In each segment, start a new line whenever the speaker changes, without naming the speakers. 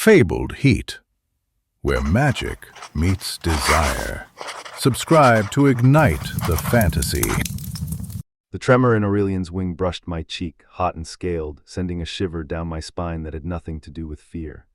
fabled heat, where magic meets desire. Subscribe to ignite the fantasy.
The tremor in Aurelian's wing brushed my cheek, hot and scaled, sending a shiver down my spine that had nothing to do with fear.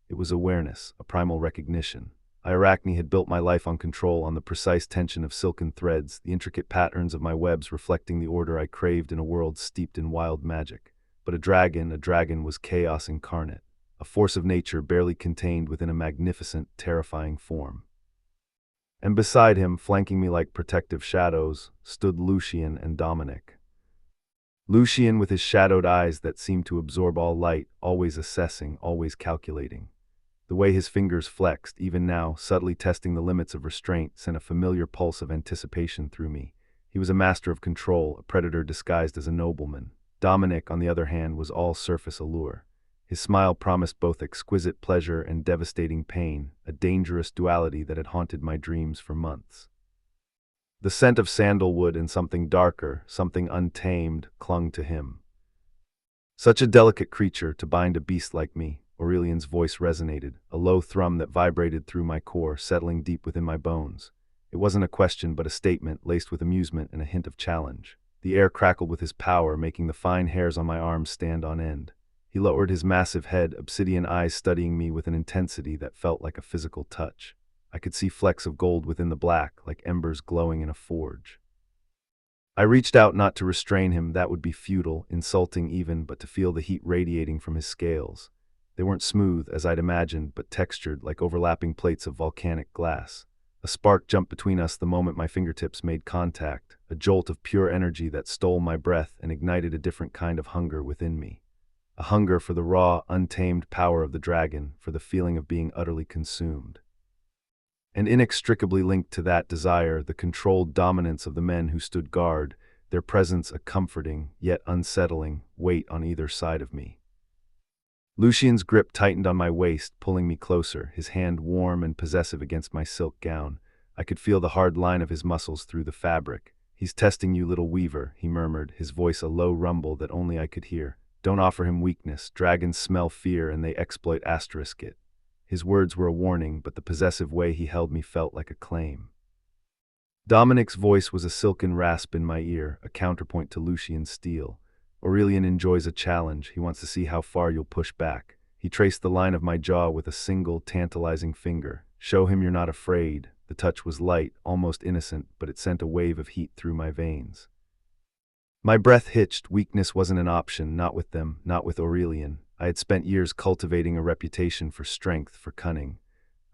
It was awareness, a primal recognition. Arachne had built my life on control, on the precise tension of silken threads, the intricate patterns of my webs reflecting the order I craved in a world steeped in wild magic. But a dragon was chaos incarnate, a force of nature barely contained within a magnificent, terrifying form. And beside him, flanking me like protective shadows, stood Lucian and Dominic. Lucian with his shadowed eyes that seemed to absorb all light, always assessing, always calculating. The way his fingers flexed, even now, subtly testing the limits of restraint, sent a familiar pulse of anticipation through me. He was a master of control, a predator disguised as a nobleman. Dominic, on the other hand, was all surface allure. His smile promised both exquisite pleasure and devastating pain, a dangerous duality that had haunted my dreams for months. The scent of sandalwood and something darker, something untamed, clung to him. Such a delicate creature to bind a beast like me, Aurelian's voice resonated, a low thrum that vibrated through my core, settling deep within my bones. It wasn't a question but a statement, laced with amusement and a hint of challenge. The air crackled with his power, making the fine hairs on my arms stand on end. He lowered his massive head, obsidian eyes studying me with an intensity that felt like a physical touch. I could see flecks of gold within the black, like embers glowing in a forge. I reached out, not to restrain him, that would be futile, insulting even, but to feel the heat radiating from his scales. They weren't smooth, as I'd imagined, but textured, like overlapping plates of volcanic glass. A spark jumped between us the moment my fingertips made contact, a jolt of pure energy that stole my breath and ignited a different kind of hunger within me. A hunger for the raw, untamed power of the dragon, for the feeling of being utterly consumed. And inextricably linked to that desire, the controlled dominance of the men who stood guard, their presence a comforting, yet unsettling, weight on either side of me. Lucian's grip tightened on my waist, pulling me closer, his hand warm and possessive against my silk gown. I could feel the hard line of his muscles through the fabric. "He's testing you, little weaver," he murmured, his voice a low rumble that only I could hear. "Don't offer him weakness. Dragons smell fear and they exploit it." His words were a warning, but the possessive way he held me felt like a claim. Dominic's voice was a silken rasp in my ear, a counterpoint to Lucian's steel. "Aurelian enjoys a challenge. He wants to see how far you'll push back." He traced the line of my jaw with a single, tantalizing finger. "Show him you're not afraid." The touch was light, almost innocent, but it sent a wave of heat through my veins. My breath hitched. Weakness wasn't an option, not with them, not with Aurelian. I had spent years cultivating a reputation for strength, for cunning.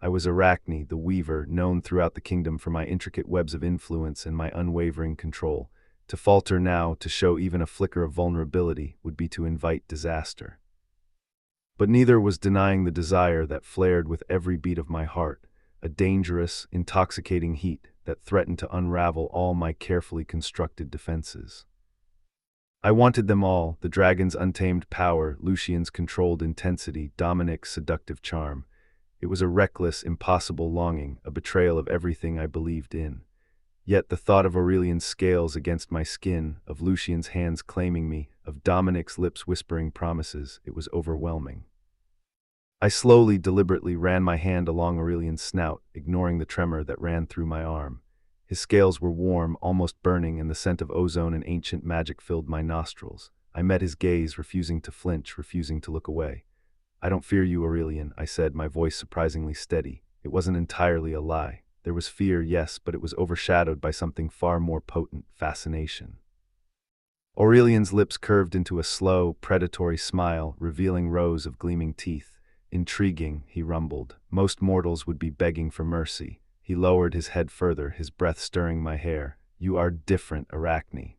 I was Arachne, the weaver, known throughout the kingdom for my intricate webs of influence and my unwavering control. To falter now, to show even a flicker of vulnerability, would be to invite disaster. But neither was denying the desire that flared with every beat of my heart, a dangerous, intoxicating heat that threatened to unravel all my carefully constructed defenses. I wanted them all, the dragon's untamed power, Lucian's controlled intensity, Dominic's seductive charm. It was a reckless, impossible longing, a betrayal of everything I believed in. Yet the thought of Aurelian's scales against my skin, of Lucian's hands claiming me, of Dominic's lips whispering promises, it was overwhelming. I slowly, deliberately ran my hand along Aurelian's snout, ignoring the tremor that ran through my arm. His scales were warm, almost burning, and the scent of ozone and ancient magic filled my nostrils. I met his gaze, refusing to flinch, refusing to look away. "I don't fear you, Aurelian," I said, my voice surprisingly steady. It wasn't entirely a lie. There was fear, yes, but it was overshadowed by something far more potent, fascination. Aurelian's lips curved into a slow, predatory smile, revealing rows of gleaming teeth. "Intriguing," he rumbled. "Most mortals would be begging for mercy." He lowered his head further, his breath stirring my hair. "You are different, Arachne."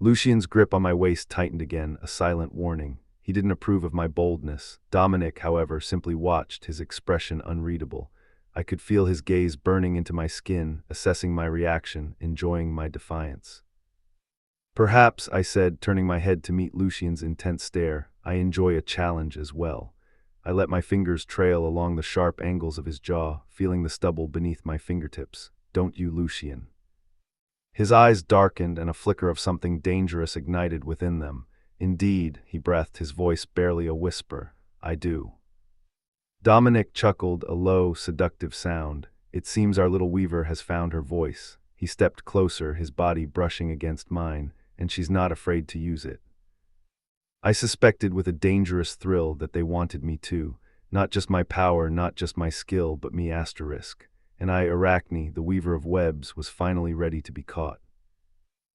Lucian's grip on my waist tightened again, a silent warning. He didn't approve of my boldness. Dominic, however, simply watched, his expression unreadable. I could feel his gaze burning into my skin, assessing my reaction, enjoying my defiance. "Perhaps," I said, turning my head to meet Lucian's intense stare, "I enjoy a challenge as well." I let my fingers trail along the sharp angles of his jaw, feeling the stubble beneath my fingertips. "Don't you, Lucian?" His eyes darkened and a flicker of something dangerous ignited within them. "Indeed," he breathed, his voice barely a whisper, "I do." Dominic chuckled, a low, seductive sound. It seems our little weaver has found her voice. He stepped closer, his body brushing against mine, and she's not afraid to use it. I suspected with a dangerous thrill that they wanted me too. Not just my power, not just my skill, but me asterisk. And I, Arachne, the weaver of webs, was finally ready to be caught.